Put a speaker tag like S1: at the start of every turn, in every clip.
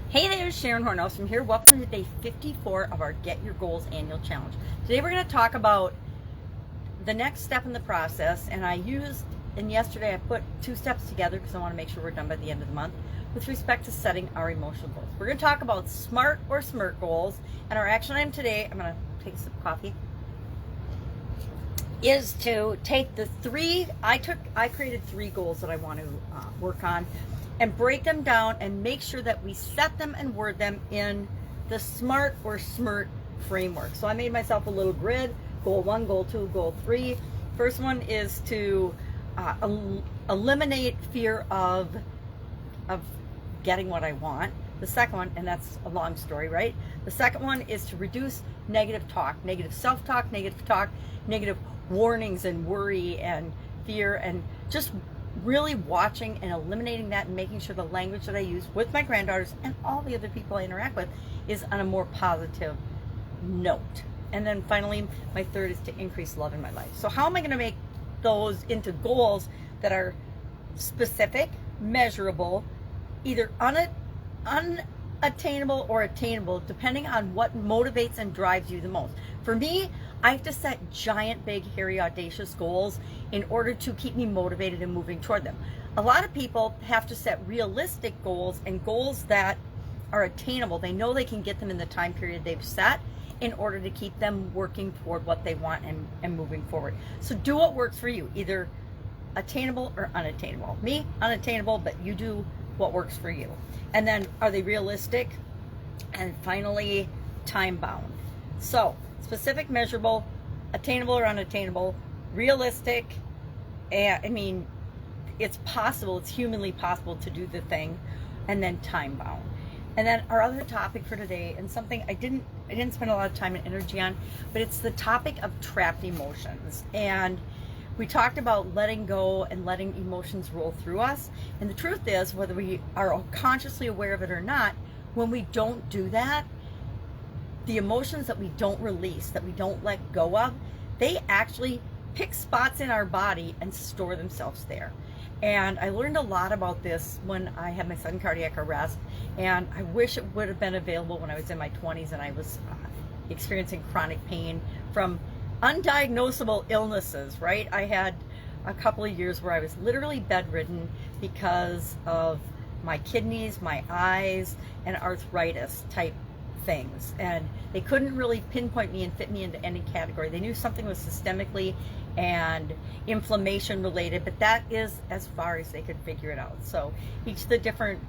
S1: Hey there, Sharon Horne-Ellstrom here. Welcome to day 54 of our Get Your Goals annual challenge. Today we're going to talk about the next step in the process, and yesterday I put two steps together because I want to make sure we're done by the end of the month with respect to setting our emotional goals. We're going to talk about SMART or SMIRT goals, and our action item today, I'm going to take a sip of coffee, is to take the three, I created three goals that I want to work on, and break them down and make sure that we set them and word them in the SMART or SMIRT framework. So I made myself a little grid: goal 1, goal 2, goal 3. First one is to eliminate fear of getting what I want. The second one, and that's a long story, right? The second one is to reduce negative talk, negative self-talk, negative warnings and worry and fear, and just really watching and eliminating that and making sure the language that I use with my granddaughters and all the other people I interact with is on a more positive note. And then finally, my third is to increase love in my life. So how am I going to make those into goals that are specific, measurable, either unattainable or attainable, depending on what motivates and drives you the most? For me, I have to set giant, big, hairy, audacious goals in order to keep me motivated and moving toward them. A lot of people have to set realistic goals and goals that are attainable. They know they can get them in the time period they've set in order to keep them working toward what they want and moving forward. So do what works for you, either attainable or unattainable. Me, unattainable, but you do what works for you. And then, are they realistic? And finally, time bound. So specific, measurable, attainable or unattainable, realistic, and I mean, it's possible, it's humanly possible to do the thing, and then time bound. And then our other topic for today, and something I didn't spend a lot of time and energy on, but it's the topic of trapped emotions. And we talked about letting go and letting emotions roll through us. And the truth is, whether we are consciously aware of it or not, when we don't do that, the emotions that we don't release, that we don't let go of, they actually pick spots in our body and store themselves there. And I learned a lot about this when I had my sudden cardiac arrest, and I wish it would have been available when I was in my 20s and I was experiencing chronic pain from undiagnosable illnesses, right? I had a couple of years where I was literally bedridden because of my kidneys, my eyes, and arthritis type things, and they couldn't really pinpoint me and fit me into any category. They knew something was systemically and inflammation related, but that is as far as they could figure it out. So each of the different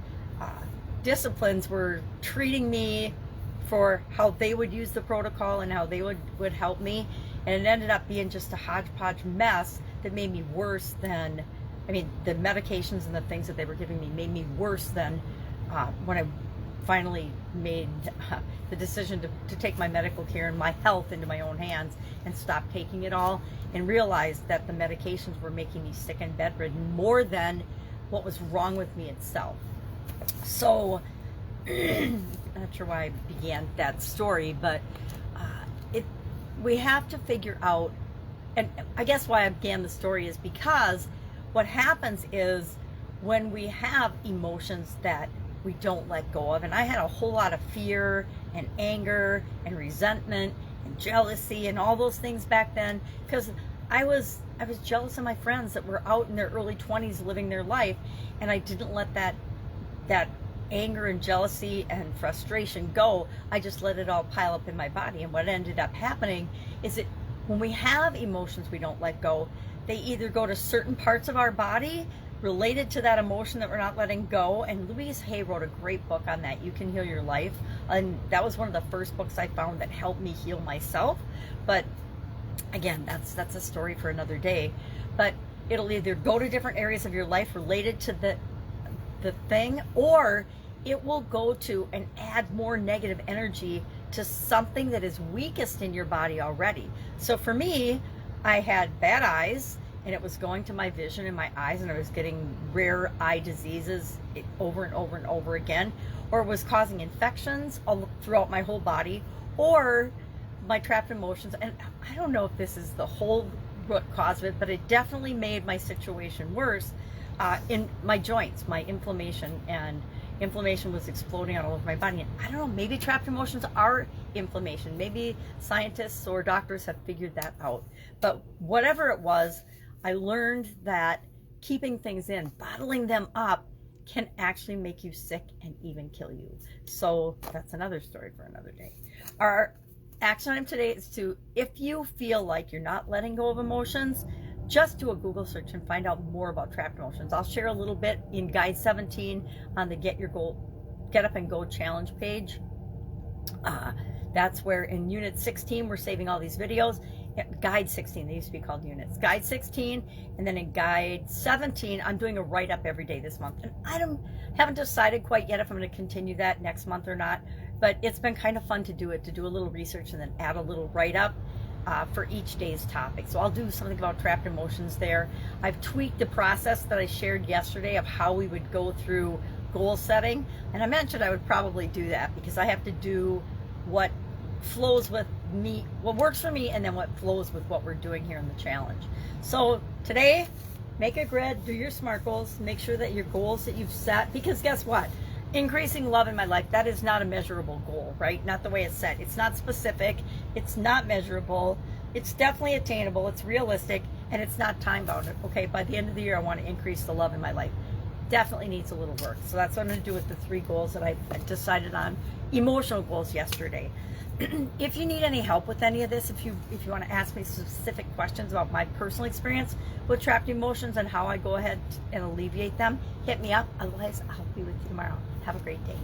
S1: disciplines were treating me for how they would use the protocol and how they would help me, and it ended up being just a hodgepodge mess that made me worse than, I mean, the medications and the things that they were giving me made me worse than when I finally made the decision to take my medical care and my health into my own hands and stop taking it all, and realized that the medications were making me sick and bedridden more than what was wrong with me itself. So I'm not sure why I began that story, but we have to figure out, and I guess why I began the story is because what happens is when we have emotions that we don't let go of, and I had a whole lot of fear and anger and resentment and jealousy and all those things back then, because I was jealous of my friends that were out in their early 20s living their life, and I didn't let that anger and jealousy and frustration go. I just let it all pile up in my body. And what ended up happening is that when we have emotions we don't let go, they either go to certain parts of our body related to that emotion that we're not letting go. And Louise Hay wrote a great book on that, You Can Heal Your Life, and that was one of the first books I found that helped me heal myself. But again, that's a story for another day. But it'll either go to different areas of your life related to the thing, or it will go to and add more negative energy to something that is weakest in your body already. So for me, I had bad eyes, and it was going to my vision in my eyes, and I was getting rare eye diseases over and over and over again, or it was causing infections all throughout my whole body, or my trapped emotions. And I don't know if this is the whole root cause of it, but it definitely made my situation worse in my joints, my inflammation and inflammation was exploding all over my body. And I don't know, maybe trapped emotions are inflammation. Maybe scientists or doctors have figured that out. But whatever it was, I learned that keeping things in, bottling them up, can actually make you sick and even kill you. So that's another story for another day. Our action item today is to, if you feel like you're not letting go of emotions, just do a Google search and find out more about trapped emotions. I'll share a little bit in Guide 17 on the Get Up and Go challenge page. That's where in Unit 16 we're saving all these videos. Guide 16, they used to be called units. Guide 16, and then in Guide 17, I'm doing a write-up every day this month. And I haven't decided quite yet if I'm going to continue that next month or not, but it's been kind of fun to do it, to do a little research and then add a little write-up for each day's topic. So I'll do something about trapped emotions there. I've tweaked the process that I shared yesterday of how we would go through goal setting, and I mentioned I would probably do that because I have to do what flows with me, what works for me, and then what flows with what we're doing here in the challenge. So today, make a grid, do your SMART goals, make sure that your goals that you've set, because guess what? Increasing love in my life, that is not a measurable goal, right? Not the way it's set. It's not specific, it's not measurable, it's definitely attainable, it's realistic, and it's not time-bound. Okay, by the end of the year, I want to increase the love in my life. Definitely needs a little work. So that's what I'm going to do with the 3 goals that I decided on, emotional goals yesterday. If you need any help with any of this, if you want to ask me specific questions about my personal experience with trapped emotions and how I go ahead and alleviate them, hit me up. Otherwise, I'll be with you tomorrow. Have a great day.